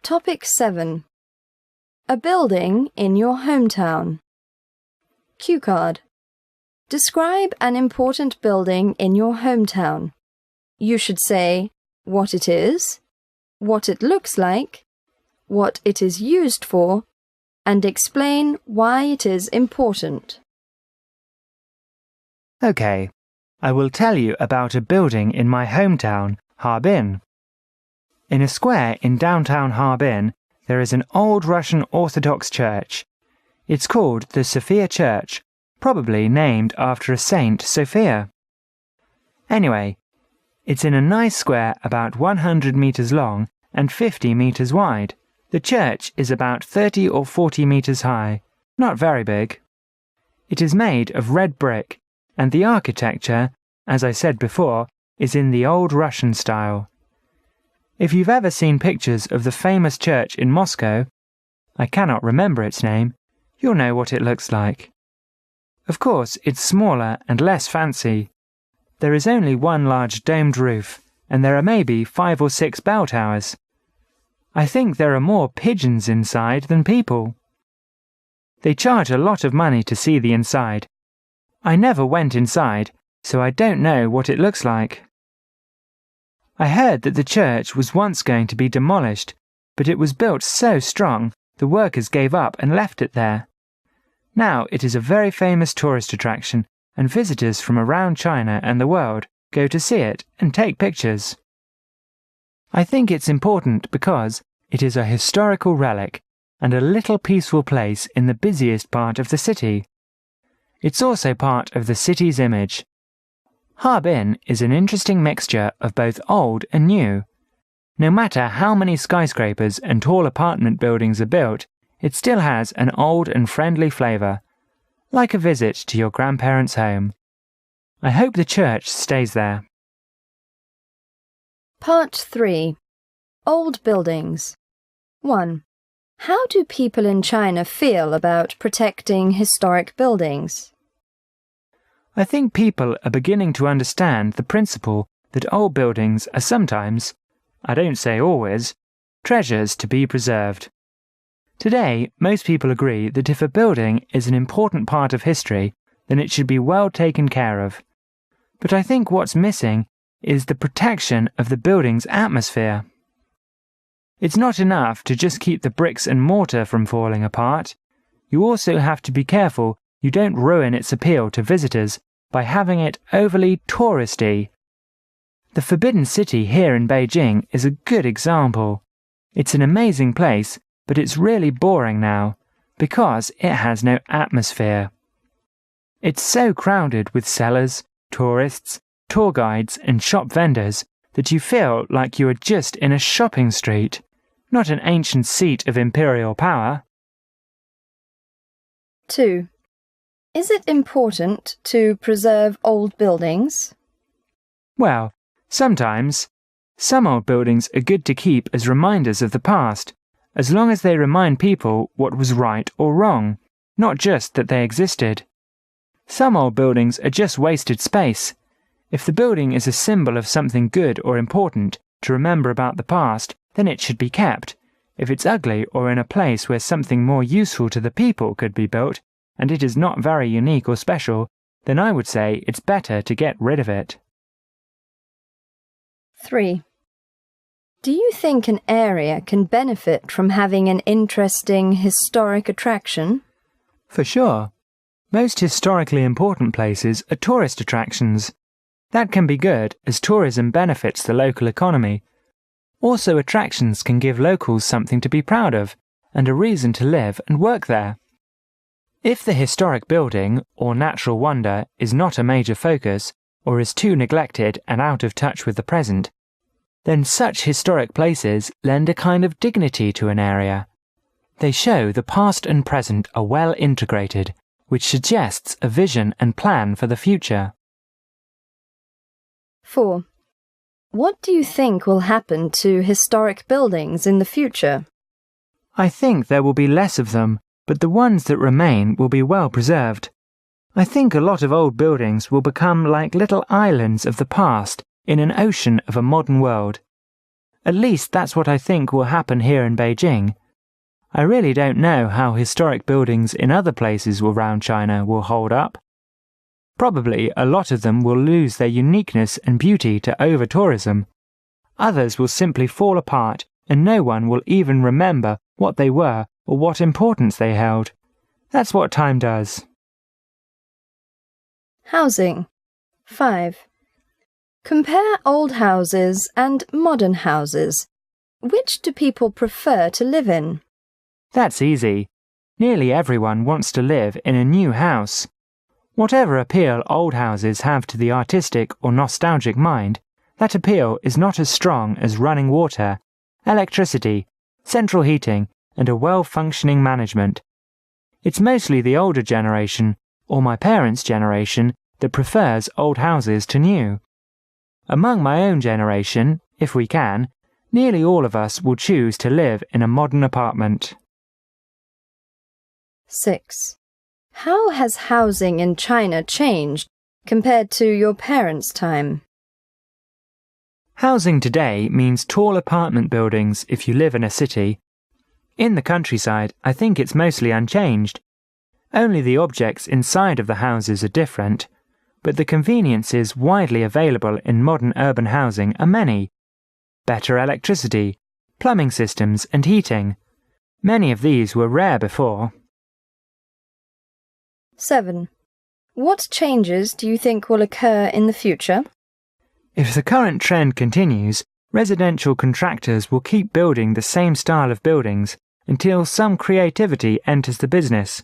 Topic 7. A building in your hometown. Cue card. Describe an important building in your hometown. You should say what it is, what it looks like, what it is used for, and explain why it is important. Okay, I will tell you about a building in my hometown, Harbin. In a square in downtown Harbin, there is an old Russian Orthodox church. It's called the Sophia Church, probably named after a Saint Sophia. Anyway, it's in a nice square about 100 meters long and 50 meters wide. The church is about 30 or 40 meters high, not very big. It is made of red brick, and the architecture, as I said before, is in the old Russian style. If you've ever seen pictures of the famous church in Moscow, I cannot remember its name, you'll know what it looks like. Of course, it's smaller and less fancy. There is only one large domed roof, and there are maybe 5 or 6 bell towers. I think there are more pigeons inside than people. They charge a lot of money to see the inside. I never went inside, so I don't know what it looks like. I heard that the church was once going to be demolished, but it was built so strong the workers gave up and left it there. Now it is a very famous tourist attraction, and visitors from around China and the world go to see it and take pictures. I think it's important because it is a historical relic and a little peaceful place in the busiest part of the city. It's also part of the city's image. Harbin is an interesting mixture of both old and new. No matter how many skyscrapers and tall apartment buildings are built, it still has an old and friendly flavour, like a visit to your grandparents' home. I hope the church stays there. Part 3. Old buildings. 1. How do people in China feel about protecting historic buildings? I think people are beginning to understand the principle that old buildings are sometimes, I don't say always, treasures to be preserved. Today, most people agree that if a building is an important part of history, then it should be well taken care of. But I think what's missing is the protection of the building's atmosphere. It's not enough to just keep the bricks and mortar from falling apart. You also have to be careful you don't ruin its appeal to visitors by having it overly touristy. The Forbidden City here in Beijing is a good example. It's an amazing place, but it's really boring now, because it has no atmosphere. It's so crowded with sellers, tourists, tour guides and shop vendors that you feel like you are just in a shopping street, not an ancient seat of imperial power. 2. Is it important to preserve old buildings? Well, sometimes. Some old buildings are good to keep as reminders of the past, as long as they remind people what was right or wrong, not just that they existed. Some old buildings are just wasted space. If the building is a symbol of something good or important to remember about the past, then it should be kept. If it's ugly or in a place where something more useful to the people could be built, and it is not very unique or special, then I would say it's better to get rid of it. 3. Do you think an area can benefit from having an interesting historic attraction? For sure. Most historically important places are tourist attractions. That can be good as tourism benefits the local economy. Also, attractions can give locals something to be proud of and a reason to live and work there. If the historic building or natural wonder is not a major focus or is too neglected and out of touch with the present, then such historic places lend a kind of dignity to an area. They show the past and present are well integrated, which suggests a vision and plan for the future. 4. What do you think will happen to historic buildings in the future? I think there will be less of them, but the ones that remain will be well preserved. I think a lot of old buildings will become like little islands of the past in an ocean of a modern world. At least that's what I think will happen here in Beijing. I really don't know how historic buildings in other places around China will hold up. Probably a lot of them will lose their uniqueness and beauty to over-tourism. Others will simply fall apart and no one will even remember what they were or what importance they held. That's what time does. Housing. 5. Compare old houses and modern houses. Which do people prefer to live in? That's easy. Nearly everyone wants to live in a new house. Whatever appeal old houses have to the artistic or nostalgic mind, that appeal is not as strong as running water, electricity, central heating, and a well-functioning management. It's mostly the older generation, or my parents' generation, that prefers old houses to new. Among my own generation, if we can, nearly all of us will choose to live in a modern apartment. 6. How has housing in China changed compared to your parents' time? Housing today means tall apartment buildings if you live in a city. In the countryside, I think it's mostly unchanged. Only the objects inside of the houses are different, but the conveniences widely available in modern urban housing are many. Better electricity, plumbing systems and heating. Many of these were rare before. 7. What changes do you think will occur in the future? If the current trend continues, residential contractors will keep building the same style of buildings until some creativity enters the business.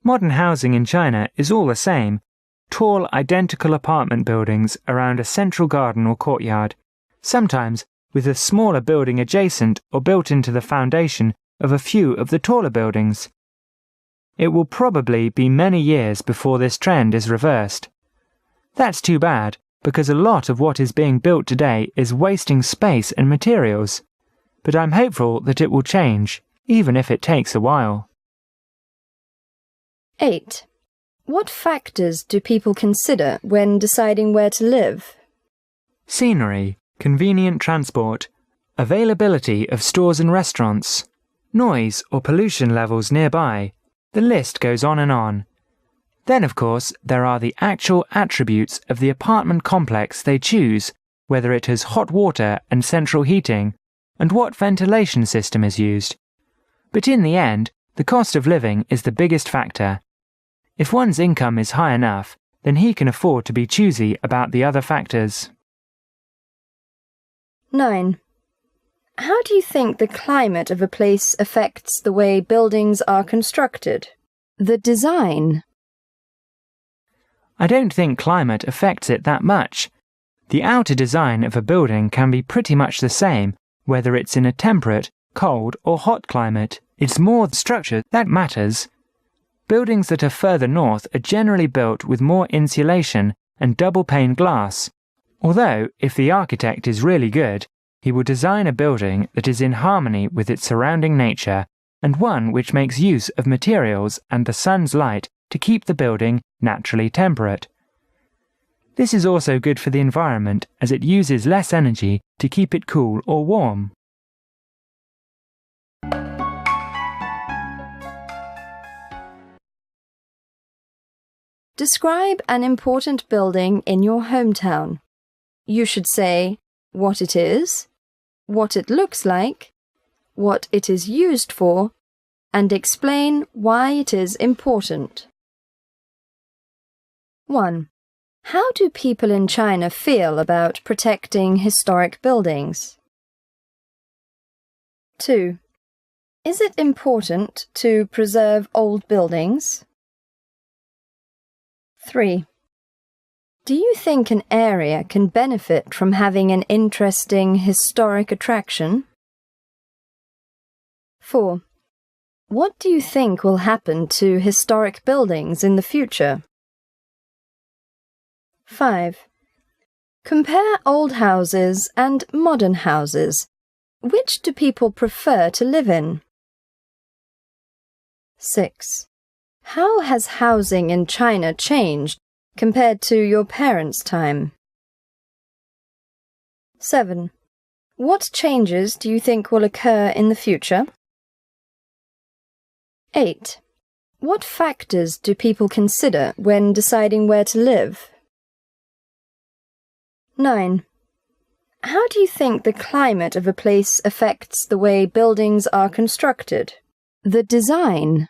Modern housing in China is all the same, tall identical apartment buildings around a central garden or courtyard, sometimes with a smaller building adjacent or built into the foundation of a few of the taller buildings. It will probably be many years before this trend is reversed. That's too bad, because a lot of what is being built today is wasting space and materials. But I'm hopeful that it will change, even if it takes a while. 8. What factors do people consider when deciding where to live? Scenery, convenient transport, availability of stores and restaurants, noise or pollution levels nearby. The list goes on and on. Then, of course, there are the actual attributes of the apartment complex they choose, whether it has hot water and central heating, and what ventilation system is used. But in the end, the cost of living is the biggest factor. If one's income is high enough, then he can afford to be choosy about the other factors. 9. How do you think the climate of a place affects the way buildings are constructed? The design. I don't think climate affects it that much. The outer design of a building can be pretty much the same, whether it's in a temperate, cold or hot climate. It's more the structure that matters. Buildings that are further north are generally built with more insulation and double-pane glass. Although, if the architect is really good, he will design a building that is in harmony with its surrounding nature and one which makes use of materials and the sun's light to keep the building naturally temperate. This is also good for the environment as it uses less energy to keep it cool or warm. Describe an important building in your hometown. You should say what it is, what it looks like, what it is used for, and explain why it is important. 1. How do people in China feel about protecting historic buildings? 2. Is it important to preserve old buildings? 3. Do you think an area can benefit from having an interesting historic attraction? 4. What do you think will happen to historic buildings in the future? 5. Compare old houses and modern houses. Which do people prefer to live in? 6. How has housing in China changed compared to your parents' time? 7. What changes do you think will occur in the future? 8. What factors do people consider when deciding where to live? 9. How do you think the climate of a place affects the way buildings are constructed? The design